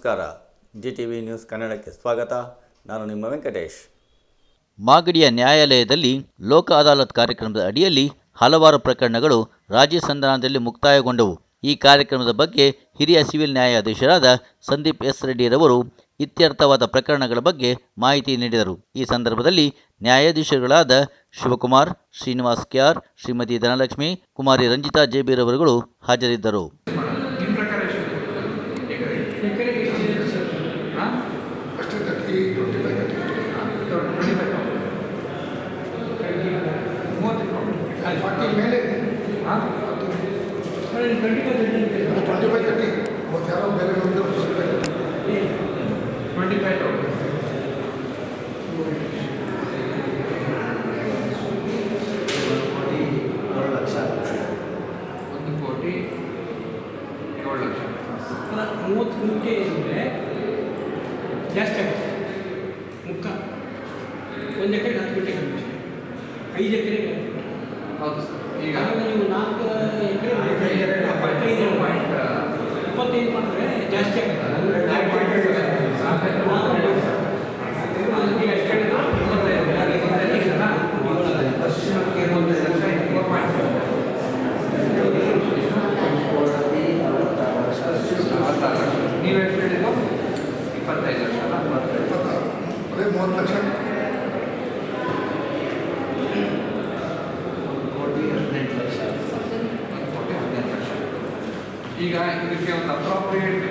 ನಮಸ್ಕಾರ. GTV news ಕನ್ನಡಕ್ಕೆ ಸ್ವಾಗತ. ನಾನು ನಿಮ್ಮ ವೆಂಕಟೇಶ್. ಮಾಗಡಿಯ ನ್ಯಾಯಾಲಯದಲ್ಲಿ ಲೋಕ ಅದಾಲತ್ ಕಾರ್ಯಕ್ರಮದ ಅಡಿಯಲ್ಲಿ ಹಲವಾರು ಪ್ರಕರಣಗಳು ರಾಜಿ ಸಂಧಾನದಲ್ಲಿ ಮುಕ್ತಾಯಗೊಂಡವು. ಈ ಕಾರ್ಯಕ್ರಮದ ಬಗ್ಗೆ ಹಿರಿಯ ಸಿವಿಲ್ ನ್ಯಾಯಾಧೀಶರಾದ ಸಂದೀಪ್ ಎಸ್ ರೆಡ್ಡಿರವರು ಇತ್ಯರ್ಥವಾದ ಪ್ರಕರಣಗಳ ಬಗ್ಗೆ ಮಾಹಿತಿ ನೀಡಿದರು. ಈ ಸಂದರ್ಭದಲ್ಲಿ ನ್ಯಾಯಾಧೀಶರುಗಳಾದ ಶಿವಕುಮಾರ್, ಶ್ರೀನಿವಾಸ್ ಕ್ಯಾರ್, ಶ್ರೀಮತಿ ಧನಲಕ್ಷ್ಮಿ, ಕುಮಾರಿ ರಂಜಿತಾ ಜೇಬಿರವರುಗಳು ಹಾಜರಿದ್ದರು. ಗುಂಟೆ ಅಂದರೆ ಜಾಸ್ತಿ ಆಗುತ್ತೆ. ಮುಖ 1 ಎಕರೆಗೆ 10 ಗುಂಟೆ ಕಮ್ಮಿ, 5 ಎಕರೆಗೆ ಹೌದು ಸರ್. ಈಗ ನೀವು 4 ಎಕರೆ 25 ಮಾಡಿದ್ರೆ ಜಾಸ್ತಿ ಆಗುತ್ತೆ. ನೀವು ಎಷ್ಟು ಹೇಳಿದ್ದು? 25 ಲಕ್ಷ, 30 ಲಕ್ಷ, 1,18 ಲಕ್ಷ. ಈಗ ಇದಕ್ಕೆ ಒಂದು ಅಪ್ರಾಪ್ರಿಯೇಟ್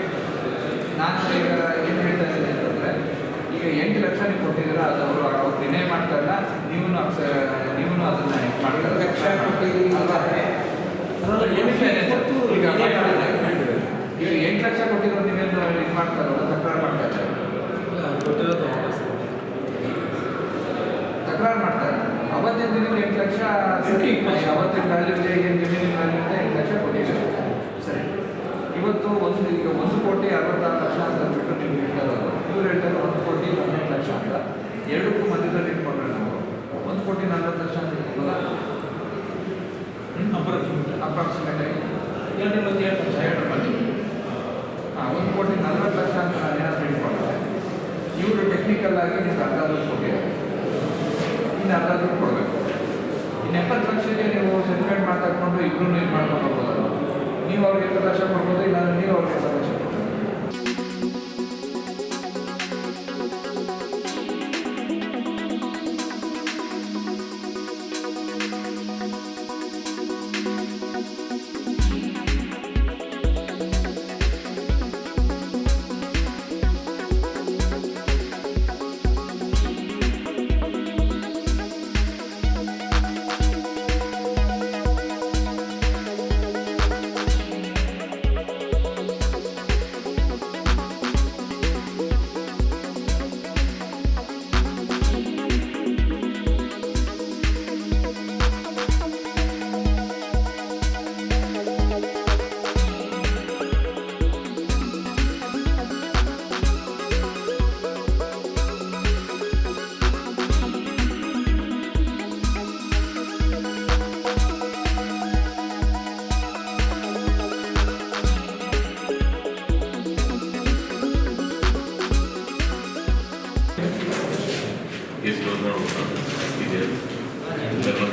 ನಾನು ಈಗ ಏನು ಹೇಳ್ತಾ ಇದ್ದೀನಿ ಅಂತಂದರೆ, ಈಗ 8 ಲಕ್ಷ ನೀವು ಕೊಟ್ಟಿದ್ದೀರ, ಅದು ಅವರು ಡಿನೇ ಮಾಡ್ತಾ ಇಲ್ಲ, ನೀವು ಅದನ್ನು ಮಾಡ್ತಾರೆ. ಈಗ 8 ಲಕ್ಷ ಕೊಟ್ಟಿರೋ ನೀವೇನು ಇದು ಮಾಡ್ತಾರಲ್ಲ, ತಕರಾರು ಮಾಡ್ತಾ ಇದ್ದಾರೆ, ತಕರಾರು ಮಾಡ್ತಾರೆ. ಅವತ್ತಿನ ದಿನಕ್ಕೆ 8 ಲಕ್ಷ ಸರಿ, ಅವತ್ತಿನ ವ್ಯಾಲ್ಯೂಗೆ ಏನು ಜಮೀನಿನ ವ್ಯಾಲ್ಯೂಗೆ 8 ಲಕ್ಷ ಕೊಟ್ಟಿದ್ದೀರ ಸರಿ. ಇವತ್ತು ಈಗ 1,66,00,000 ಅಂತ ಅಂದ್ಬಿಟ್ಟು ನೀವು ಹೇಳ್ತಾರಲ್ಲ, ಇವ್ರು ಹೇಳ್ತಾರೆ 1,18 ಲಕ್ಷ ಅಂತ. ಎರಡಕ್ಕೂ ಮಧ್ಯದಲ್ಲಿ ಇಟ್ಕೊಂಡ್ರೆ ನಾವು 1,40,00,000 ಅಂತ ಇಟ್ಕೊಳ್ಳೋಲ್ಲ, ಅಪ್ರಾಕ್ಸಿಮೇಟ್ ಆಗಿ 2 ಮಂದಿ 1,40,00,000 ಅಂತ ನಾನು ಏನಾದರೂ ಇಟ್ಕೊಂಡ್ರೆ, ಇವರು ಟೆಕ್ನಿಕಲ್ ಆಗಿ ನೀವು ಅರ್ಧ ದುಡ್ಡು ಕೊಟ್ಟಿದ್ದಾರೆ, ಇನ್ನು ಅರ್ಧ ದುಡ್ಡು ಕೊಡಬೇಕು. ಇನ್ನು 70 ಲಕ್ಷಕ್ಕೆ ನೀವು ಸೆಟಲ್ಮೆಂಟ್ ಮಾತಾಡ್ಕೊಂಡು ಇಬ್ಬರು ಇದು ಮಾಡ್ಕೊಂಡು ಹೋಗೋದಲ್ಲ. ನೀವು ಅವ್ರಿಗೆ 70 ಲಕ್ಷ ಕೊಡ್ಬೋದು, ಇಲ್ಲ ನೀವು ಅವ್ರಿಗೆ 70 ಲಕ್ಷ ಕೊಡ್ಬೋದು.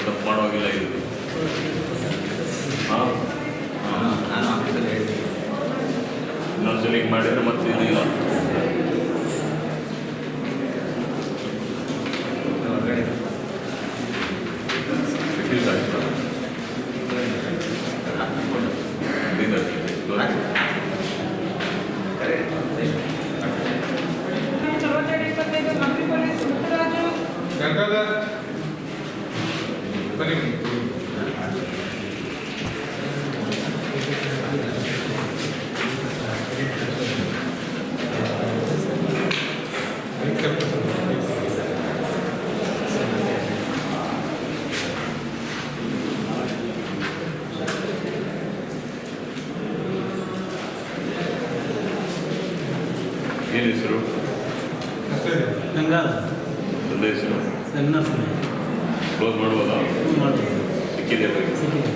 ತಪ್ಪು ಮಾಡೋವಾಗಿಲ್ಲ ಇದು. ಇನ್ನೊಂದ್ಸಲ ಹಿಂಗೆ ಮಾಡಿದರೆ ಮತ್ತೆ ಇದಿಲ್ಲ. ಏನು ಹೆಸರು? ಗಂಗಾಧರ್. ತಂದೆ ಹೆಸರು? ರಂಗನಾಥ್. ಕ್ಲೋಸ್ ಮಾಡ್ಬೋದಾ? ಮಾಡ್ಬೋದು. ಸಿಕ್ಕಿದೆ ಸಿಕ್ಕಿದೆ.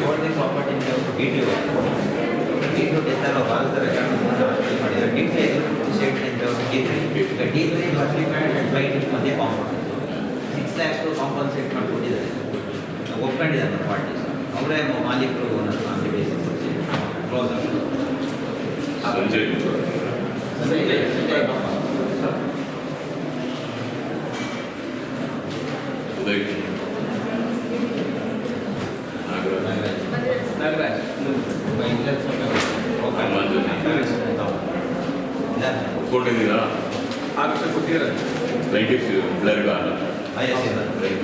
all the property in the DTO. DTO desire of all the records D3 state in the D3. The D3 certified and right in the compound. 6 lakhs to compensate ಮಾಡಿಕೊಂಡಿದ್ದಾರೆ. ಒಪ್ಕೊಂಡಿದ್ದಾರೆ ಪಾರ್ಟೀಸ್. ಅವರೇ ಮಾಲೀಕರು owner on the basis close ಆಗಿ. ಸಂಜಯ್ ಉದಯ್ ನಾಗರಾಜ್ ಒಪ್ಕೊಂಡಿದ್ದೀರಾ ಆಗುತ್ತೆ ಕೊಟ್ಟಿದ್ದಾರೆ. ಲೈಟಿಸ್ ಬ್ಲರ್ಗ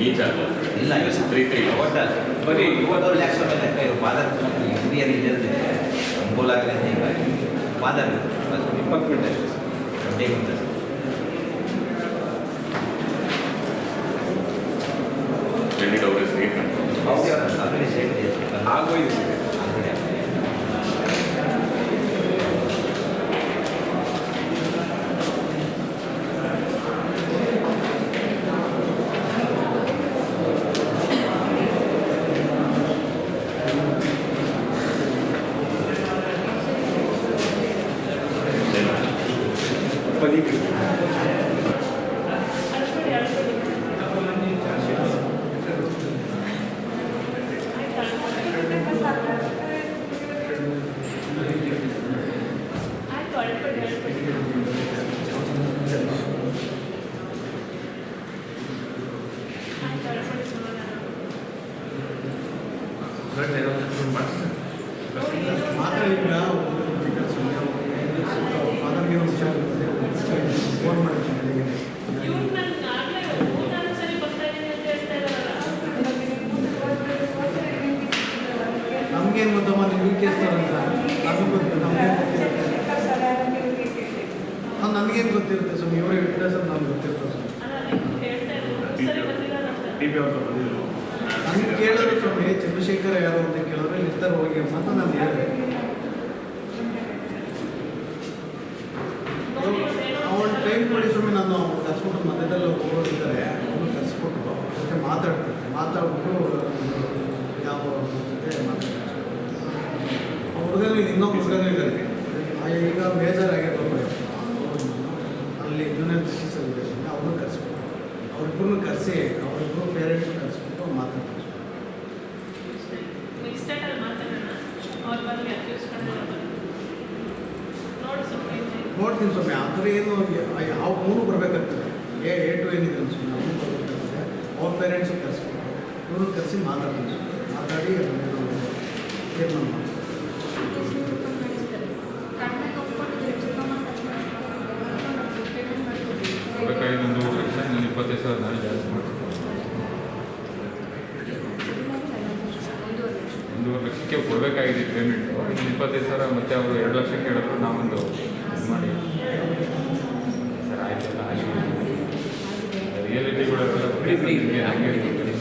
each ಅಲ್ಲ ಇಲ್ಲ 3 ಒಟ್ಟಲ್ಲಿ ಬರೀ ಇವತ್ತು ಲಕ್ಷ ಮೇಲೆ ಲೆಕ್ಕ ಇವು ಫಾದರ್ ಹಿರಿಯರು ಇದ್ದಿರ್ತಿದೆ ಅನುಕೂಲ ಆಗಲಿ ಅಂತ ಫಾದರ್ 20 ಮಿನಿಟ್ 20 ಮಿನಿಟ್ ಕ್ರೆಡಿಟ್ ಅವರೇ ಸೇಫ್ ಆಲ್ರೆಡಿ ಸೇಫ್ ಇದೆ ಆಗೋಯ್ತು. ಆಲ್ರೆಡಿ ಮಾತ್ರ ಈಗ ಫಾದರ್ಗೆ ಫೋನ್ ಮಾಡಿದ್ದೀನಿ ನಮ್ಗೇನು ಗೊತ್ತಮ್ಮ ನಿಮ್ಗೆ ಕೇಳ್ತಾರಂತ ಅದು ಗೊತ್ತು ನಮ್ಗೇನು ಗೊತ್ತಿರುತ್ತೆ ನನಗೇನು ಗೊತ್ತಿರುತ್ತೆ ಸ್ವಾಮಿ ಇವರೇ ವಿಟ್ನೆಸ್ ಅಂತ ನಮ್ಗೆ ಗೊತ್ತಿರ್ತದೆ ನನಗೆ ಕೇಳಿದ್ರು ಸ್ವಾಮಿ ಚಂದ್ರಶೇಖರ ಯಾರು ಅಂತ ಕೇಳಿದ್ರೆ ನಿರ್ಧಾರ ಹೋಗಿ ಅಂತ ನಾನು ಹೇಳಿದೆ. ಅವನು ಟೈಮ್ ಕೊಡಿ ಸ್ವಾಮಿ, ನಾನು ಕರ್ಸ್ಬಿಟ್ಟು ಮಧ್ಯದಲ್ಲಿ ಹೋಗೋದಿದ್ದಾರೆ ಅವನು ಕರ್ಸ್ಬಿಟ್ಟು ಜೊತೆ ಮಾತಾಡ್ಬಿಟ್ಟು ಯಾವ ಜೊತೆ ಮಾತಾಡ್ತಾರೆ. ಹುಡುಗನಿಗೆ ಇನ್ನೊಬ್ಬ ಹುಡುಗನೂ ಇದ್ದಾರೆ, ಈಗ ಮೇಜರ್ ಆಗಿರೋ ಅಲ್ಲಿ ಜೂನಿಯರ್ ಡಿಸ್ಟ್ರಿಕ್ಟಲ್ಲಿದೆ ಸ್ವಾಮಿ, ಅವ್ರನ್ನೂ ಕರೆಸ್ಬಿಟ್ಟು ಅವ್ರಿಬ್ಬರನ್ನೂ ಕರೆಸಿ ಅವರಿಬ್ಬರು ಪೇರೆಂಟ್ಸ್ ಕರೆಸ್ಬಿಟ್ಟು ಮಾತಾಡ್ತಾರೆ. ನೋಡ್ತೀನಿ ಸ್ವಾಮಿ, ಆ ಥರ ಏನು ಯಾವ ಮೂರು ಬರಬೇಕಾಗ್ತದೆ. A to ಏನಿದೆ ಸ್ವಾಮಿ, ಅವನು ಬರಬೇಕಾಗ್ತದೆ. ಅವ್ರ ಪೇರೆಂಟ್ಸು ಕರೆಸ್ಬಿಟ್ಟು ಇವರು ಕರೆಸಿ ಮಾತಾಡ್ತೀನಿ ಸ್ವಾಮಿ, ಮಾತಾಡಿ ತೀರ್ಮಾನ ಮಾಡ್ತೀನಿ. ಒಂದು 25,000 ನಾನು ಜಾಸ್ತಿ ಮಾಡ್ತೀನಿ. 1.5 ಲಕ್ಷಕ್ಕೆ ಕೊಡಬೇಕಾಗಿದೆ ಪೇಮೆಂಟು. 25,000 ಮತ್ತು ಅವರು 2 ಲಕ್ಷ ಕೇಳಿದ್ರು ನಾವೊಂದು ಇದು ಮಾಡಿ ಸರ್ ಆಯ್ತಲ್ಲ ರಿಯಾಲಿಟಿಗಳೆಲ್ಲ ನಿಮಗೆ ಹಾಗೆ 25,000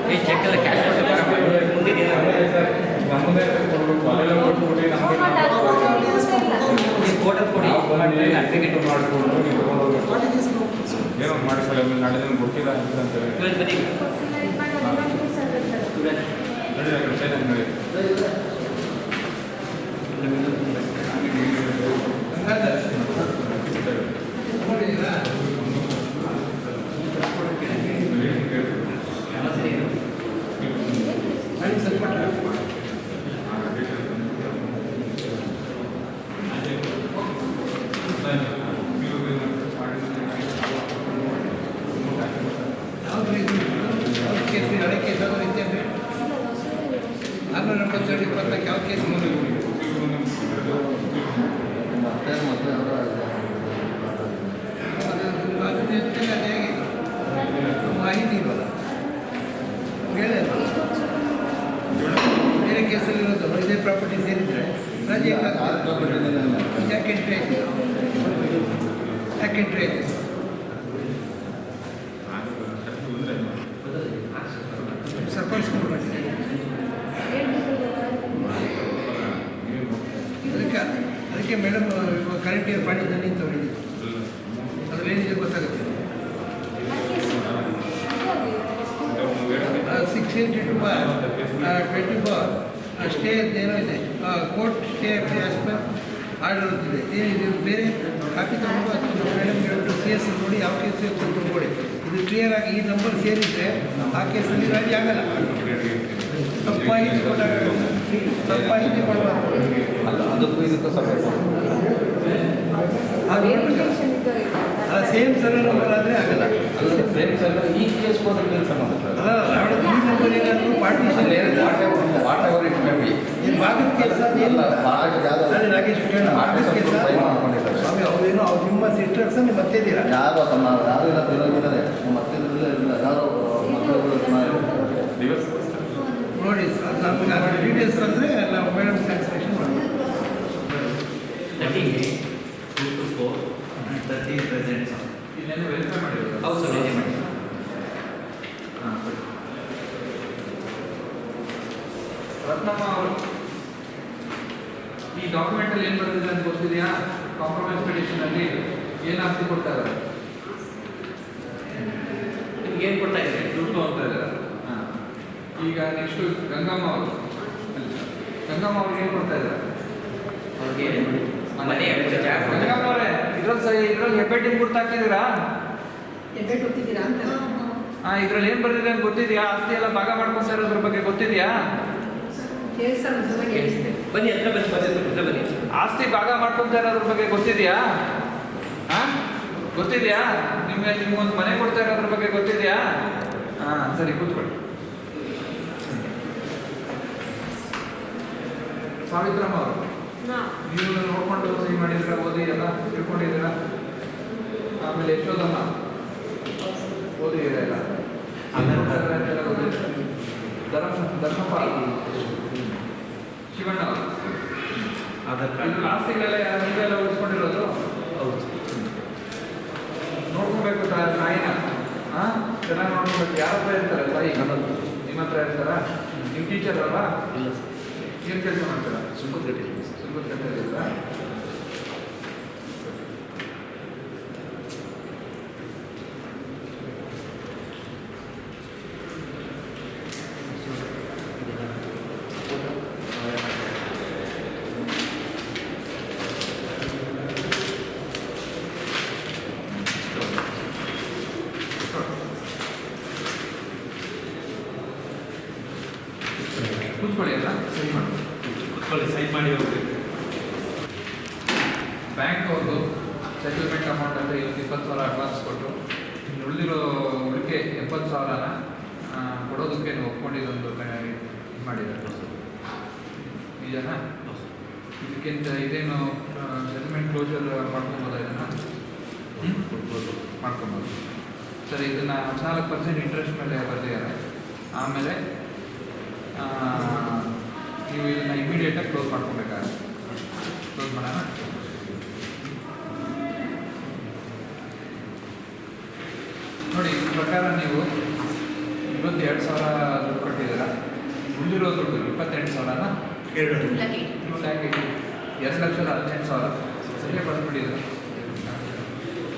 ಕ್ಲೋಸ್ ಚೆಕ್ಕೆಲ್ಲ ಕ್ಯಾಶ್ ನಮ್ಮದೇ ಕೊಡಬೇಕು, ಅಲ್ಲೆಲ್ಲ ಕೊಟ್ಬಿಟ್ಟು ನಮಗೆ ಕೋಟಲ್ ಕೊಡಿ ಅಡ್ವೊಕೇಟ್ ಮಾಡಿಕೊಂಡು ನೀವು ತೊಗೊಂಡೋಗ್ಬೇಕು. ಏನೋ ಮಾಡಿಸ್ಕೊಳ್ಳಿ, ಆಮೇಲೆ ನಾಳೆ ನನಗೆ ಗೊತ್ತಿಲ್ಲ ಅಂತೇಳಿ ಬನ್ನಿ ಮಾಹಿತಿ ಇಲ್ವಲ್ಲ ಹೇಳಿದೆ ಬೇರೆ ಕೇಸಲ್ಲಿರೋದು ಇದೇ ಪ್ರಾಪರ್ಟಿ ಸೇರಿದರೆ ರಜೆ ಯಾಕೆ ಎಂಟ್ರಿ ಆಯ್ತು ಸರ್ಪಂಚ್ ಮಾಡಿದೆ ಅದಕ್ಕೆ ಅದಕ್ಕೆ ಮೇಡಮ್ ಇವಾಗ ಕರೆಂಟ್ ಇಯರ್ ಮಾಡಿದ್ದು ನಿಂತವರಿಗೆ ಅದ್ರೇನಿದೆ ಗೊತ್ತಾಗುತ್ತೆ. 682/24 ಸ್ಟೇ ಏನೋ ಇದೆ, court stay as per order ಅಂತಿದೆ. ಏನಿದೆ ಬೇರೆ ಕಾಪಿ ತಗೊಂಡು ಅದು ಮೇಡಮ್ ಹೇಳ್ಬಿಟ್ಟು CS ನೋಡಿ ಯಾವ ಕೇಸ್ ತಗೊಂಡು ಇದು ಕ್ಲಿಯರ್ ಆಗಿ ಈ ನಂಬರ್ ಸೇರಿದರೆ ಆ ಕೇಸಲ್ಲಿ ರಾಜಿ ಆಗಲ್ಲ. ತಪ್ಪು ಮಾಹಿತಿ ಕೊಡಬಾರ್ದು. ಅಲ್ಲ ಅದಕ್ಕೂ ಇದಕ್ಕೂ ಸಪರೇಟ್ ಸೇಮ್ ಸರ್ ನಂಬರ್ ಆದರೆ ಆಗಲ್ಲ. ಈ ಕೇಸ್ ಹೋದ ಕೆಲಸ ಈ ನಂಬರ್ ಏನಾದರೂ partition what ever it may be ಏನು ಭಾಗದ ಕೆಲಸ ಅದೇನಿಲ್ಲ. ಅಲ್ಲಿ ರಾಕೇಶ್ ಕೇಳ ಭಾಗದ ಕೆಲಸ ಸ್ವಾಮಿ ಅವ್ರೇನೋ ಅವ್ರು ನಿಮ್ಮ ಸಿಸ್ಟರ್ಸ್ ನೀವು ಮತ್ತೆ ಇದ್ದೀರಾ ಯಾರು ಇಲ್ಲ ಇದ್ದಾರೆ ಮತ್ತೆ ಯಾರು ದಿವಸ ನೋಡಿ ಸರ್, ನಮ್ಗೆ ಅದು ಡೀಟೇಲ್ಸ್ ಅಂದರೆ ನಾವು ಮೇಡಮ್ ಸ್ಯಾಟಿಸ್ಫ್ಯಾಕ್ಷನ್ ಮಾಡಬೇಕು. 30 ಪ್ರೆಸೆಂಟ್ ಇಲ್ಲೇನೋ ವೆರಿಫೈ ಮಾಡಿರೋದು. ಹೌದು ಸರ್ ರೆಡಿ ಮಾಡಿ. ಹಾಂ ಸರಿ. ರತ್ನಮ್ಮ ಅವರು ಈ ಡಾಕ್ಯುಮೆಂಟಲ್ಲಿ ಏನು ಬರ್ತಿದೆ ಅಂತ ಗೊತ್ತಿದೆಯಾ? ಕಾಂಪ್ರಮೈಸ್ ಪಿಟಿಷನಲ್ಲಿ ಏನು ಆಸ್ತಿ ಕೊಡ್ತಾ ಇದ್ದಾರೆ? ನಿಮ್ಗೆ ಏನು ಕೊಡ್ತಾ ಇದ್ದಾರೆ? ದುಡ್ಡು ಅಂತ ಇದ್ದಾರೆ. ಹಾಂ. ಈಗ ನೆಕ್ಸ್ಟು ಗಂಗಮ್ಮ ಅವರು ಅವ್ರಿಗೆ ಏನು ಕೊಡ್ತಾ ಇದ್ದಾರೆ? ಅವ್ರಿಗೆ ಮನೆ ಜಾಗ ಗಂಗಮ್ಮ ಅವರೇ ಇದ್ರಲ್ಲಿ ಹೆಬ್ಬೆಟ್ಟಿನ ಗುರ್ತು ಹಾಕಿದ್ದೀರಾ? ಹಾಂ, ಇದ್ರಲ್ಲಿ ಏನು ಬರ್ತಿದೆ ಅಂತ ಗೊತ್ತಿದೆಯಾ? ಆಸ್ತಿ ಎಲ್ಲ ಭಾಗ ಮಾಡ್ಕೊತಾ ಇರೋದ್ರ ಬಗ್ಗೆ ಗೊತ್ತಿದೆಯಾ? ಬನ್ನಿ ಹತ್ರ ಬನ್ನಿ. ಆಸ್ತಿ ಭಾಗ ಮಾಡ್ಕೊತಾ ಇರೋದ್ರ ಬಗ್ಗೆ ಗೊತ್ತಿದೆಯಾ? ಹಾಂ, ಗೊತ್ತಿದೆಯಾ? ನಿಮ್ಗೊಂದು ಮನೆ ಕೊಡ್ತಾ ಇರೋದ್ರ ಬಗ್ಗೆ ಗೊತ್ತಿದೆಯಾ? ಹಾಂ, ಸರಿ, ಕೂತ್ಕೊಳ್ಳಿ. ಸಾವಿತ್ರಮ್ಮ ಅವರು ನೀವು ನೋಡ್ಕೊಂಡು ಸಹಿ ಮಾಡಿದ್ದೀರಾ, ಓದಿ ಎಲ್ಲ ತಿಳ್ಕೊಂಡಿದ್ದೀರಾ? ಆಮೇಲೆ ಯಶೋದಮ್ಮ ಓದಿದ್ದೀರಾ ಎಲ್ಲ? ಧರ್ಮಪ್ಪ ಶಿವಣ್ಣ ಅವರು ಆಸ್ತಿಗಳೆಲ್ಲ ನೀವೆಲ್ಲ ಉಳಿಸ್ಕೊಂಡಿರೋದು? ಹೌದು. ನೋಡ್ಕೊಬೇಕು ತಾಯಿನ. ಹಾಂ, ಚೆನ್ನಾಗಿ ನೋಡ್ಕೊಬೇಕು. ಯಾರ ಹತ್ರ ಇರ್ತಾರೆ ತಾಯಿ? ನಿಮ್ಮ ಹತ್ರ ಇರ್ತಾರ? ನಿಮ್ಮ ಟೀಚರ್ ಅಲ್ವಾ? ಇಲ್ಲ ಏನು ಕೆಲಸ ಮಾಡ್ತೀರಾ? ಸುಂಕುತ್ಕಟ್ಟೆ ಇರ್ತಾ? ಕೂತ್ಕೊಳ್ಳಿ ಅಲ್ಲ, ಸಹಿ ಮಾಡಿ. ಸೈನ್ ಮಾಡಿ ಹೋಗ್ಬೇಕು. ಬ್ಯಾಂಕ್ ಅವ್ರದ್ದು ಸೆಟಲ್ಮೆಂಟ್ ಅಮೌಂಟ್ ಅಂತ 20,000 ಅಡ್ವಾನ್ಸ್ ಕೊಟ್ಟು ಇನ್ನು ಉಳಿದಿರೋ ಉಳಿಕೆ 70,000ನ ಕೊಡೋದಕ್ಕೆ ಒಪ್ಕೊಂಡಿದ್ದೊಂದು ಇದು ಮಾಡಿದ್ದಾರೆ. ನಿಜನಾ? ಇದಕ್ಕಿಂತ ಇದೇನು ಸೆಟಲ್ಮೆಂಟ್ ಕ್ಲೋಸರ್ ಮಾಡ್ಕೊಬೋದಾ? ಇದನ್ನು ಮಾಡ್ಕೊಬೋದು. ಸರಿ, ಇದನ್ನು 14% ಇಂಟ್ರೆಸ್ಟ್ ಮೇಲೆ ಬರ್ದಿದ್ದಾರೆ. ಆಮೇಲೆ ನೀವು ಇದನ್ನು ಇಮಿಡಿಯೇಟಾಗಿ ಕ್ಲೋಸ್ ಮಾಡ್ಕೊಬೇಕಾಗುತ್ತೆ. ಕ್ಲೋಸ್ ಮಾಡೋಣ. ನೋಡಿ, ಈ ಪ್ರಕಾರ ನೀವು 22,000 ದುಡ್ಡು ಕೊಟ್ಟಿದ್ದೀರಾ. ಉಳಿದಿರೋ ದುಡ್ಡು 28,000ನ 2,18,000 ಸರಿಯೇ ಬರ್ಬಿಟ್ಟಿದ್ರು.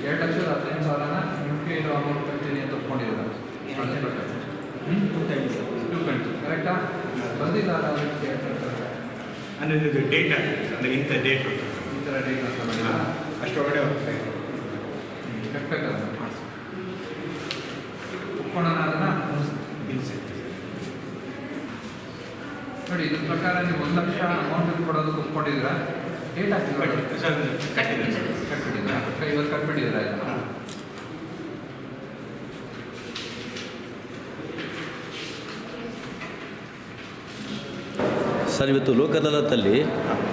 2,18,000ನ ನಿಮಗೆ ಇರೋ ಅಮೌಂಟ್ ಕಟ್ತೀನಿ ಅಂತ ಒಪ್ಕೊಂಡಿದ್ದೀರ. 220 ಕರೆಕ್ಟಾ? ಬಂದಿಲ್ಲ ಅದಕ್ಕೆ ಅಂದರೆ ಇದು ಡೇಟ್ ಅಂದರೆ ಇಂಥ ಡೇಟ್ ಈ ಥರ ಡೇಟ್ ಅಂತ ಮಾಡಿಲ್ಲ. ಅಷ್ಟೊಳಗಡೆ ಹೋಗ್ತಾ ಇದೆ. ಕಟ್ಬೇಕಲ್ಲ, ಒಪ್ಕೊಳ್ಳೋಣ ಅದನ್ನು. ನೋಡಿ, ಇದ್ರ ಪ್ರಕಾರ ನೀವು 1 ಲಕ್ಷ ಅಮೌಂಟ್ ಕೊಡೋದಕ್ಕೆ ಒಪ್ಕೊಂಡಿದ್ದೀರಾ. ಡೇಟ್ ಹಾಕಿಲ್ಲ, ಕಟ್ಬಿಟ್ಟಿದ್ದೀರಾ? ಇವತ್ತು ಕಟ್ಬಿಟ್ಟಿದ್ದೀರಾ? ಇಲ್ಲ ಸರ್, ಇವತ್ತು ಲೋಕ ಅದಾಲತಲ್ಲಿ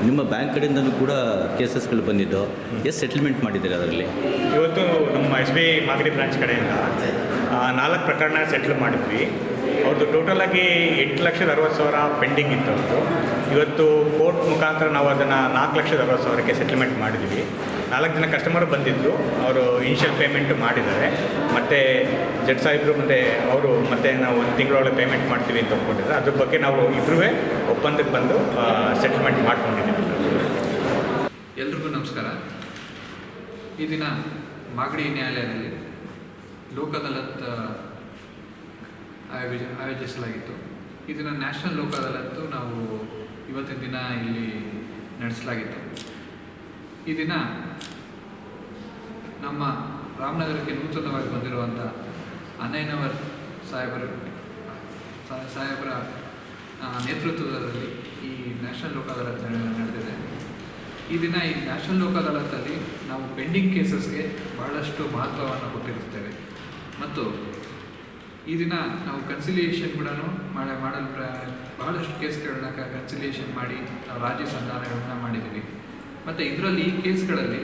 ನಿಮ್ಮ ಬ್ಯಾಂಕ್ ಕಡೆಯಿಂದಲೂ ಕೂಡ ಕೇಸಸ್ಗಳು ಬಂದಿದ್ದು. ಎಷ್ಟು ಸೆಟಲ್ಮೆಂಟ್ ಮಾಡಿದ್ದೀರಾ ಅದರಲ್ಲಿ? ಇವತ್ತು ನಮ್ಮ SBI ಮಾಗಡಿ ಬ್ರಾಂಚ್ ಕಡೆಯಿಂದ 4 ಪ್ರಕರಣ ಸೆಟ್ಲ್ ಮಾಡಿದ್ವಿ. ಅವ್ರದ್ದು ಟೋಟಲಾಗಿ 8,60,000 ಪೆಂಡಿಂಗ್ ಇತ್ತು ಅವ್ರದ್ದು. ಇವತ್ತು ಕೋರ್ಟ್ ಮುಖಾಂತರ ನಾವು ಅದನ್ನು 4,60,000ಕ್ಕೆ ಸೆಟಲ್ಮೆಂಟ್ ಮಾಡಿದ್ವಿ. 4 ಜನ ಕಸ್ಟಮರ್ ಬಂದಿದ್ದರು. ಅವರು ಇನಿಷಿಯಲ್ ಪೇಮೆಂಟ್ ಮಾಡಿದ್ದಾರೆ. ಮತ್ತು ಜಡ್ ಸಾಹೇಬರು ಮತ್ತು ಅವರು ಮತ್ತೆ ನಾವು 1 ತಿಂಗಳೊಳಗೆ ಪೇಮೆಂಟ್ ಮಾಡ್ತೀವಿ ಅಂತ ಒಪ್ಕೊಂಡಿದ್ದಾರೆ. ಅದ್ರ ಬಗ್ಗೆ ನಾವು ಇಬ್ಬರೂ ಒಪ್ಪಂದಕ್ಕೆ ಬಂದು ಸೆಟಲ್ಮೆಂಟ್ ಮಾಡ್ಕೊಂಡಿದ್ದೀವಿ. ಎಲ್ಲರೂ ನಮಸ್ಕಾರ. ಈ ದಿನ ಮಾಗಡಿ ನ್ಯಾಯಾಲಯದಲ್ಲಿ ಲೋಕ್ ಅದಾಲತ್ ಆಯೋಜಿಸಲಾಗಿತ್ತು. ಈ ದಿನ ನ್ಯಾಷನಲ್ ಲೋಕ್ ಅದಾಲತ್ತು ನಾವು ಇವತ್ತಿನ ದಿನ ಇಲ್ಲಿ ನಡೆಸಲಾಗಿತ್ತು. ಈ ದಿನ ನಮ್ಮ ರಾಮನಗರಕ್ಕೆ ನೂತನವಾಗಿ ಬಂದಿರುವಂಥ ಅನೈನವರ್ ಸಾಹೇಬರ ನೇತೃತ್ವದಲ್ಲಿ ಈ ನ್ಯಾಷನಲ್ ಲೋಕ್ ಅದಾಲತ್ ನಡೆದಿದೆ. ಈ ದಿನ ಈ ನ್ಯಾಷನಲ್ ಲೋಕ್ ಅದಾಲತ್ತಲ್ಲಿ ನಾವು ಪೆಂಡಿಂಗ್ ಕೇಸಸ್ಗೆ ಬಹಳಷ್ಟು ಮಹತ್ವವನ್ನು ಕೊಟ್ಟಿರುತ್ತೇವೆ ಮತ್ತು ಈ ದಿನ ನಾವು ಕನ್ಸಿಲಿಯೇಷನ್ ಕೂಡ ಮಾಡಲು ಬಹಳಷ್ಟು ಕೇಸ್ಗಳನ್ನ ಕನ್ಸಿಲಿಯೇಷನ್ ಮಾಡಿ ನಾವು ರಾಜ್ಯ ಸಂಧಾನಗಳನ್ನ ಮಾಡಿದ್ದೀವಿ. ಮತ್ತು ಇದರಲ್ಲಿ ಈ ಕೇಸ್ಗಳಲ್ಲಿ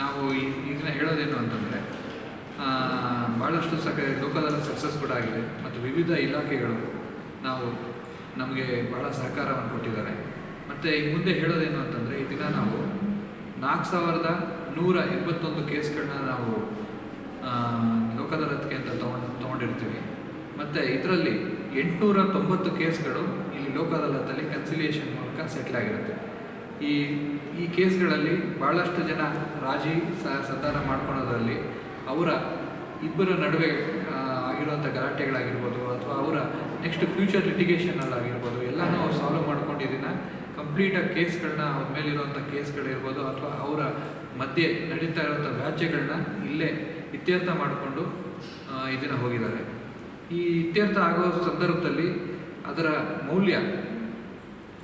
ನಾವು ಈ ದಿನ ಹೇಳೋದೇನು ಅಂತಂದರೆ ಭಾಳಷ್ಟು ಲೋಕ್ ಅದಾಲತ್ ಸಕ್ಸಸ್ ಕೂಡ ಆಗಿದೆ ಮತ್ತು ವಿವಿಧ ಇಲಾಖೆಗಳು ನಮಗೆ ಬಹಳ ಸಹಕಾರವನ್ನು ಕೊಟ್ಟಿದ್ದಾರೆ. ಮತ್ತು ಈ ಮುಂದೆ ಹೇಳೋದೇನು ಅಂತಂದರೆ ಈ ದಿನ ನಾವು 4181 ಕೇಸ್ಗಳನ್ನ ನಾವು ಲೋಕ್ ಅದಾಲತ್ಗೆ ಅಂತ ತೊಗೊಂಡಿರ್ತೀವಿ. ಮತ್ತು ಇದರಲ್ಲಿ 890 ಕೇಸ್ಗಳು ಇಲ್ಲಿ ಲೋಕ್ ಅದಾಲತ್ತಲ್ಲಿ ಕನ್ಸಿಲಿಯೇಷನ್ ಮೂಲಕ ಸೆಟ್ಲ್ ಆಗಿರುತ್ತೆ. ಈ ಕೇಸ್ಗಳಲ್ಲಿ ಭಾಳಷ್ಟು ಜನ ರಾಜಿ ಸಂಧಾನ ಮಾಡ್ಕೊಳೋದ್ರಲ್ಲಿ ಅವರ ಇಬ್ಬರ ನಡುವೆ ಆಗಿರುವಂಥ ಗಲಾಟೆಗಳಾಗಿರ್ಬೋದು ಅಥವಾ ಅವರ ನೆಕ್ಸ್ಟ್ ಫ್ಯೂಚರ್ ಲಿಟಿಗೇಷನಲ್ಲಾಗಿರ್ಬೋದು ಎಲ್ಲನೂ ಅವ್ರು ಸಾಲ್ವ್ ಮಾಡ್ಕೊಂಡಿದ್ದೀನ ಕಂಪ್ಲೀಟಾಗಿ ಕೇಸ್ಗಳನ್ನ ಅವ್ರ ಮೇಲಿರುವಂಥ ಕೇಸ್ಗಳಿರ್ಬೋದು ಅಥವಾ ಅವರ ಮಧ್ಯೆ ನಡೀತಾ ಇರುವಂಥ ವ್ಯಾಜ್ಯಗಳನ್ನ ಇಲ್ಲೇ ಇತ್ಯರ್ಥ ಮಾಡಿಕೊಂಡು ಇದನ್ನು ಹೋಗಿದ್ದಾರೆ. ಈ ಇತ್ಯರ್ಥ ಆಗೋ ಸಂದರ್ಭದಲ್ಲಿ ಅದರ ಮೌಲ್ಯ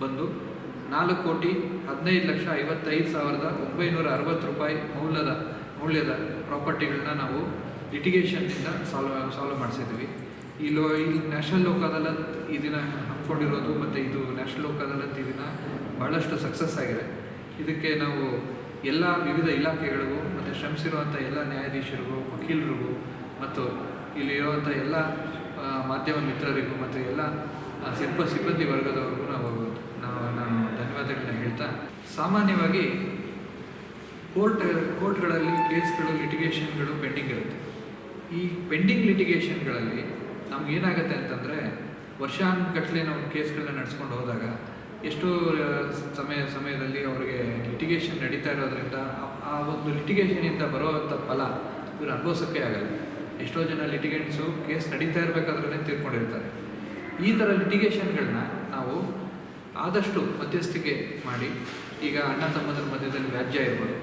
ಬಂದು 4,15,55,960 ರೂಪಾಯಿ ಮೌಲ್ಯದ ಪ್ರಾಪರ್ಟಿಗಳನ್ನ ನಾವು ಲಿಟಿಗೇಷನ್ನಿಂದ ಸಾಲ್ವ್ ಮಾಡಿಸಿದ್ವಿ. ಇಲ್ಲಿ ನ್ಯಾಷನಲ್ ಲೋಕ್ ಅದಾಲತ್ ಈ ದಿನ ಹಮ್ಮಿಕೊಂಡಿರೋದು ಮತ್ತು ಇದು ನ್ಯಾಷನಲ್ ಲೋಕ್ ಅದಾಲತ್ ಈ ದಿನ ಭಾಳಷ್ಟು ಸಕ್ಸಸ್ ಆಗಿದೆ. ಇದಕ್ಕೆ ನಾವು ಎಲ್ಲ ವಿವಿಧ ಇಲಾಖೆಗಳಿಗೂ ಮತ್ತು ಶ್ರಮಿಸಿರುವಂಥ ಎಲ್ಲ ನ್ಯಾಯಾಧೀಶರಿಗೂ ವಕೀಲರಿಗೂ ಮತ್ತು ಇಲ್ಲಿರುವಂಥ ಎಲ್ಲ ಮಾಧ್ಯಮ ಮಿತ್ರರಿಗೂ ಮತ್ತು ಎಲ್ಲ ಸಿಬ್ಬಂದಿ ವರ್ಗದವರಿಗೂ ನಾನು ಧನ್ಯವಾದಗಳನ್ನ ಹೇಳ್ತಾ, ಸಾಮಾನ್ಯವಾಗಿ ಕೋರ್ಟ್ಗಳಲ್ಲಿ ಕೇಸ್ಗಳು ಲಿಟಿಗೇಷನ್ಗಳು ಪೆಂಡಿಂಗ್ ಇರುತ್ತೆ. ಈ ಪೆಂಡಿಂಗ್ ಲಿಟಿಗೇಷನ್ಗಳಲ್ಲಿ ನಮಗೇನಾಗುತ್ತೆ ಅಂತಂದರೆ ವರ್ಷಾನುಗಟ್ಟಲೆ ನಾವು ಕೇಸ್ಗಳನ್ನ ನಡೆಸ್ಕೊಂಡು ಹೋದಾಗ ಎಷ್ಟೋ ಸಮಯದಲ್ಲಿ ಅವರಿಗೆ ಲಿಟಿಗೇಷನ್ ನಡೀತಾ ಇರೋದ್ರಿಂದ ಆ ಒಂದು ಲಿಟಿಗೇಷನಿಂದ ಬರೋವಂಥ ಫಲ ಇವರು ಅನುಭವಿಸೋಕ್ಕೆ ಆಗಲ್ಲ. ಎಷ್ಟೋ ಜನ ಲಿಟಿಗೇಟ್ಸು ಕೇಸ್ ನಡೀತಾ ಇರಬೇಕಾದ್ರೇ ತೀರ್ಕೊಂಡಿರ್ತಾರೆ. ಈ ಥರ ಲಿಟಿಗೇಷನ್ಗಳನ್ನ ನಾವು ಆದಷ್ಟು ಮಧ್ಯಸ್ಥಿಕೆ ಮಾಡಿ, ಈಗ ಅಣ್ಣ ತಮ್ಮಂದ್ರ ಮಧ್ಯದಲ್ಲಿ ವ್ಯಾಜ್ಯ ಇರ್ಬೋದು,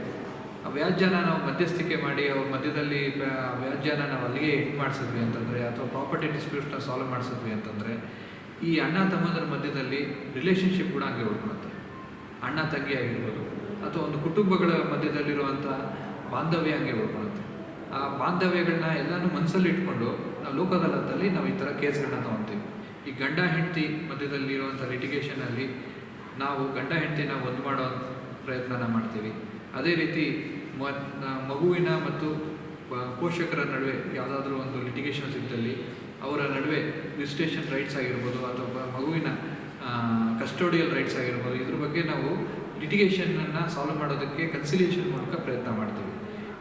ಆ ವ್ಯಾಜ್ಯನ ನಾವು ಮಧ್ಯಸ್ಥಿಕೆ ಮಾಡಿ ಅವ್ರ ಮಧ್ಯದಲ್ಲಿ ವ್ಯಾಜ್ಯನ ನಾವು ಅಲ್ಲಿಗೆ ಎಂಡ್ ಮಾಡಿಸಿದ್ವಿ ಅಂತಂದರೆ ಅಥವಾ ಪ್ರಾಪರ್ಟಿ ಡಿಸ್ಪ್ಯೂಟ್ನ ಸಾಲ್ವ್ ಮಾಡಿಸಿದ್ವಿ ಅಂತಂದರೆ ಈ ಅಣ್ಣ ತಮ್ಮಂದ್ರ ಮಧ್ಯದಲ್ಲಿ ರಿಲೇಷನ್ಶಿಪ್ ಕೂಡ ಹಂಗೆ ಉಳ್ಕೊಳುತ್ತೆ. ಅಣ್ಣ ತಂಗಿ ಆಗಿರ್ಬೋದು ಅಥವಾ ಒಂದು ಕುಟುಂಬಗಳ ಮಧ್ಯದಲ್ಲಿರುವಂಥ ಬಾಂಧವ್ಯ ಹಂಗೆ ಉಳ್ಕೊಳುತ್ತೆ. ಆ ಬಾಂಧವ್ಯಗಳನ್ನ ಎಲ್ಲನೂ ಮನಸ್ಸಲ್ಲಿ ಇಟ್ಕೊಂಡು ನಾವು ಲೋಕ್ ಅದಾಲತ್ತಲ್ಲಿ ನಾವು ಈ ಥರ ಕೇಸ್ಗಳನ್ನ ತೊಗೊತೀವಿ. ಈ ಗಂಡ ಹೆಂಡತಿ ಮಧ್ಯದಲ್ಲಿರುವಂಥ ಲಿಟಿಗೇಷನಲ್ಲಿ ನಾವು ಗಂಡ ಹೆಂಡತಿನ ಒಂದು ಮಾಡೋ ಪ್ರಯತ್ನನ ಮಾಡ್ತೀವಿ. ಅದೇ ರೀತಿ ಮಗುವಿನ ಮತ್ತು ಪೋಷಕರ ನಡುವೆ ಯಾವುದಾದ್ರೂ ಒಂದು ಲಿಟಿಗೇಷನ್ಸ್ ಇದ್ದಲ್ಲಿ ಅವರ ನಡುವೆ ವಿಸಿಟೇಷನ್ ರೈಟ್ಸ್ ಆಗಿರ್ಬೋದು ಅಥವಾ ಮಗುವಿನ ಕಸ್ಟೋಡಿಯಲ್ ರೈಟ್ಸ್ ಆಗಿರ್ಬೋದು, ಇದ್ರ ಬಗ್ಗೆ ನಾವು ಲಿಟಿಗೇಷನನ್ನು ಸಾಲ್ವ್ ಮಾಡೋದಕ್ಕೆ ಕನ್ಸಿಲಿಯೇಷನ್ ಮೂಲಕ ಪ್ರಯತ್ನ ಮಾಡ್ತೀವಿ.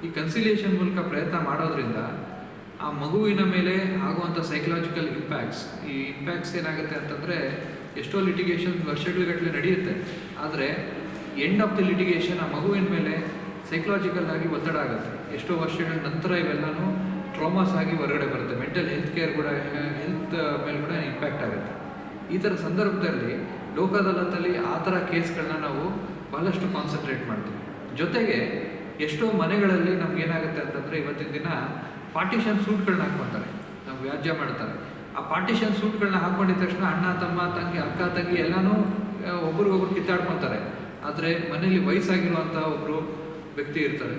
ಈ ಕನ್ಸಿಲಿಯೇಷನ್ ಮೂಲಕ ಪ್ರಯತ್ನ ಮಾಡೋದ್ರಿಂದ ಆ ಮಗುವಿನ ಮೇಲೆ ಆಗುವಂಥ ಸೈಕಲಾಜಿಕಲ್ ಇಂಪ್ಯಾಕ್ಟ್ಸ್ ಏನಾಗುತ್ತೆ ಅಂತಂದರೆ ಎಷ್ಟೋ ಲಿಟಿಗೇಷನ್ ವರ್ಷಗಟ್ಟಲೆ ನಡೆಯುತ್ತೆ, ಆದರೆ ಎಂಡ್ ಆಫ್ ದಿ ಲಿಟಿಗೇಷನ್ ಆ ಮಗುವಿನ ಮೇಲೆ ಸೈಕಲಾಜಿಕಲ್ ಆಗಿ ಒತ್ತಡ ಆಗುತ್ತೆ. ಎಷ್ಟೋ ವರ್ಷಗಳ ನಂತರ ಇವೆಲ್ಲನೂ ಟ್ರಾಮಾಸ್ ಆಗಿ ಹೊರಗಡೆ ಬರುತ್ತೆ. ಮೆಂಟಲ್ ಹೆಲ್ತ್ ಮೇಲೆ ಕೂಡ ಇಂಪ್ಯಾಕ್ಟ್ ಆಗುತ್ತೆ. ಈ ಥರ ಸಂದರ್ಭದಲ್ಲಿ ಲೋಕ್ ಅದಾಲತ್ತಲ್ಲಿ ಆ ಥರ ಕೇಸ್ಗಳನ್ನ ನಾವು ಭಾಳಷ್ಟು ಕಾನ್ಸಂಟ್ರೇಟ್ ಮಾಡ್ತೀವಿ. ಜೊತೆಗೆ ಎಷ್ಟೋ ಮನೆಗಳಲ್ಲಿ ನಮಗೇನಾಗುತ್ತೆ ಅಂತಂದರೆ ಇವತ್ತಿನ ದಿನ ಪಾರ್ಟಿಷನ್ ಸೂಟ್ಗಳನ್ನ ಹಾಕ್ಕೊತಾರೆ, ನಾವು ವ್ಯಾಜ್ಯ ಮಾಡ್ತಾರೆ. ಆ ಪಾರ್ಟಿಷನ್ ಸೂಟ್ಗಳನ್ನ ಹಾಕ್ಕೊಂಡಿದ ತಕ್ಷಣ ಅಣ್ಣ ತಮ್ಮ ತಂಗಿ ಅಕ್ಕ ತಂಗಿ ಎಲ್ಲನೂ ಒಬ್ರಿಗೊಬ್ರು ಕಿತ್ತಾಡ್ಕೊತಾರೆ. ಆದರೆ ಮನೇಲಿ ವಯಸ್ಸಾಗಿರುವಂಥ ಒಬ್ಬರು ವ್ಯಕ್ತಿ ಇರ್ತಾರೆ,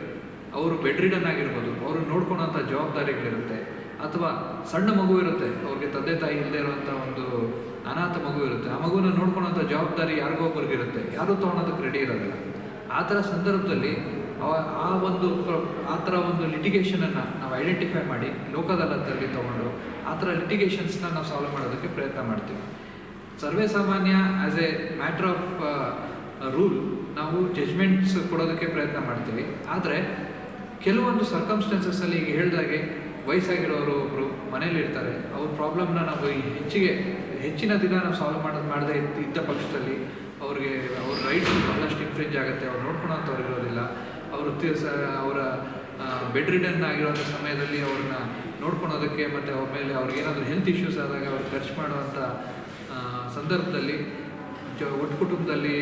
ಅವರು ಬೆಡ್ ರಿಡನ್ ಆಗಿರ್ಬೋದು, ಅವರು ನೋಡ್ಕೊಳೋಂಥ ಜವಾಬ್ದಾರಿಗಳಿರುತ್ತೆ. ಅಥವಾ ಸಣ್ಣ ಮಗು ಇರುತ್ತೆ, ಅವ್ರಿಗೆ ತಂದೆ ತಾಯಿ ಇಲ್ಲದೆ ಇರುವಂಥ ಒಂದು ಅನಾಥ ಮಗು ಇರುತ್ತೆ, ಆ ಮಗುನ ನೋಡ್ಕೊಳೋಂಥ ಜವಾಬ್ದಾರಿ ಯಾರಿಗೋ ಒಬ್ರಿಗಿರುತ್ತೆ, ಯಾರೂ ತೊಗೊಳೋದಕ್ಕೆ ರೆಡಿ ಇರೋದಿಲ್ಲ. ಆ ಥರ ಸಂದರ್ಭದಲ್ಲಿ ಆ ಥರ ಒಂದು ಲಿಟಿಗೇಷನನ್ನು ನಾವು ಐಡೆಂಟಿಫೈ ಮಾಡಿ ಲೋಕ್ ಅದಾಲತ್ತಲ್ಲಿ ತೊಗೊಂಡು ಆ ಥರ ಲಿಟಿಗೇಷನ್ಸ್ನ ನಾವು ಸಾಲ್ವ್ ಮಾಡೋದಕ್ಕೆ ಪ್ರಯತ್ನ ಮಾಡ್ತೀವಿ. ಸರ್ವೇ ಸಾಮಾನ್ಯ as A matter of rule ನಾವು ಜಜ್ಮೆಂಟ್ಸ್ ಕೊಡೋದಕ್ಕೆ ಪ್ರಯತ್ನ ಮಾಡ್ತೀವಿ. ಆದರೆ ಕೆಲವೊಂದು ಸರ್ಕಮ್ಸ್ಟೆನ್ಸಸ್ಸಲ್ಲಿ ಈಗ ಹೇಳಿದಾಗೆ ವಯಸ್ಸಾಗಿರೋರು ಒಬ್ಬರು ಮನೇಲಿರ್ತಾರೆ, ಅವ್ರ ಪ್ರಾಬ್ಲಮ್ನ ನಾವು ಹೆಚ್ಚಿನ ದಿನ ನಾವು ಸಾಲ್ವ್ ಮಾಡದೇ ಇದ್ದ ಪಕ್ಷದಲ್ಲಿ ಅವ್ರಿಗೆ ಅವ್ರ ರೈಟ್ಸ್ ಬಹಳಷ್ಟು ಇನ್ಫ್ರಿಂಜ್ ಆಗುತ್ತೆ, ಅವ್ರು ನೋಡ್ಕೊಳೋಂಥವ್ರು ಇರೋದಿಲ್ಲ. ಅವರು ಅವರ ಬೆಡ್ ರಿಡನ್ ಆಗಿರೋಂಥ ಸಮಯದಲ್ಲಿ ಅವ್ರನ್ನ ನೋಡ್ಕೊಳೋದಕ್ಕೆ ಮತ್ತು ಅವ್ರ ಮೇಲೆ ಅವ್ರಿಗೆ ಏನಾದರೂ ಹೆಲ್ತ್ ಇಶ್ಯೂಸ್ ಆದಾಗ ಅವ್ರು ಖರ್ಚು ಮಾಡುವಂಥ ಸಂದರ್ಭದಲ್ಲಿ ಒಟ್ಟು ಕುಟುಂಬದಲ್ಲಿ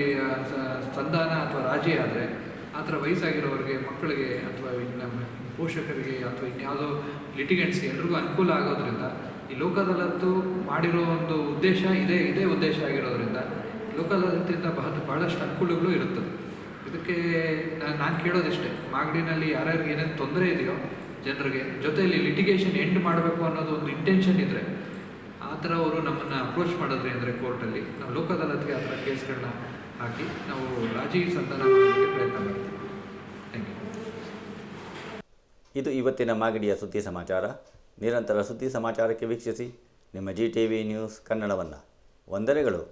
ಸಂಧಾನ ಅಥವಾ ರಾಜಿ ಆದರೆ ಆ ಥರ ವಯಸ್ಸಾಗಿರೋರಿಗೆ, ಮಕ್ಕಳಿಗೆ ಅಥವಾ ನಮ್ಮ ಪೋಷಕರಿಗೆ ಅಥವಾ ಇನ್ಯಾವುದೋ ಲಿಟಿಗೆಂಟ್ಸ್ಗೆ ಎಲ್ರಿಗೂ ಅನುಕೂಲ ಆಗೋದ್ರಿಂದ ಈ ಲೋಕ ಅದಾಲತ್ತು ಮಾಡಿರೋ ಒಂದು ಉದ್ದೇಶ ಇದೇ ಉದ್ದೇಶ ಆಗಿರೋದ್ರಿಂದ ಲೋಕ ಅದಾಲತ್ತಿಂದ ಭಾಳಷ್ಟು ಅನುಕೂಲಗಳು ಇರುತ್ತದೆ. ಇದಕ್ಕೆ ನಾನು ಕೇಳೋದಿಷ್ಟೇ, ಮಾಗಡಿನಲ್ಲಿ ಯಾರ್ಯಾರಿಗೆ ಏನೇನು ತೊಂದರೆ ಇದೆಯೋ ಜನರಿಗೆ, ಜೊತೆಯಲ್ಲಿ ಲಿಟಿಗೇಷನ್ ಎಂಡ್ ಮಾಡಬೇಕು ಅನ್ನೋದು ಒಂದು ಇಂಟೆನ್ಷನ್ ಇದ್ದರೆ ಆ ಥರ ಅವರು ನಮ್ಮನ್ನು ಅಪ್ರೋಚ್ ಮಾಡಿದ್ರಿ ಅಂದರೆ ಕೋರ್ಟಲ್ಲಿ ನಾವು ಲೋಕ ಅದಾಲತ್ಗೆ ಆ ಥರ ಕೇಸ್ಗಳನ್ನ ಹಾಕಿ ನಾವು ರಾಜಿ ಸಂಧಾನ ಮಾಡೋದಕ್ಕೆ ಪ್ರಯತ್ನ ಮಾಡ್ತೀವಿ. Thank you. ಇದು ಇವತ್ತಿನ ಮಾಗಡಿಯ ಸುದ್ದಿ ಸಮಾಚಾರ. ನಿರಂತರ ಸುದ್ದಿ ಸಮಾಚಾರಕ್ಕೆ ವೀಕ್ಷಿಸಿ ನಿಮ್ಮ GTV ನ್ಯೂಸ್ ಕನ್ನಡವನ್ನು. ವಂದನೆಗಳು.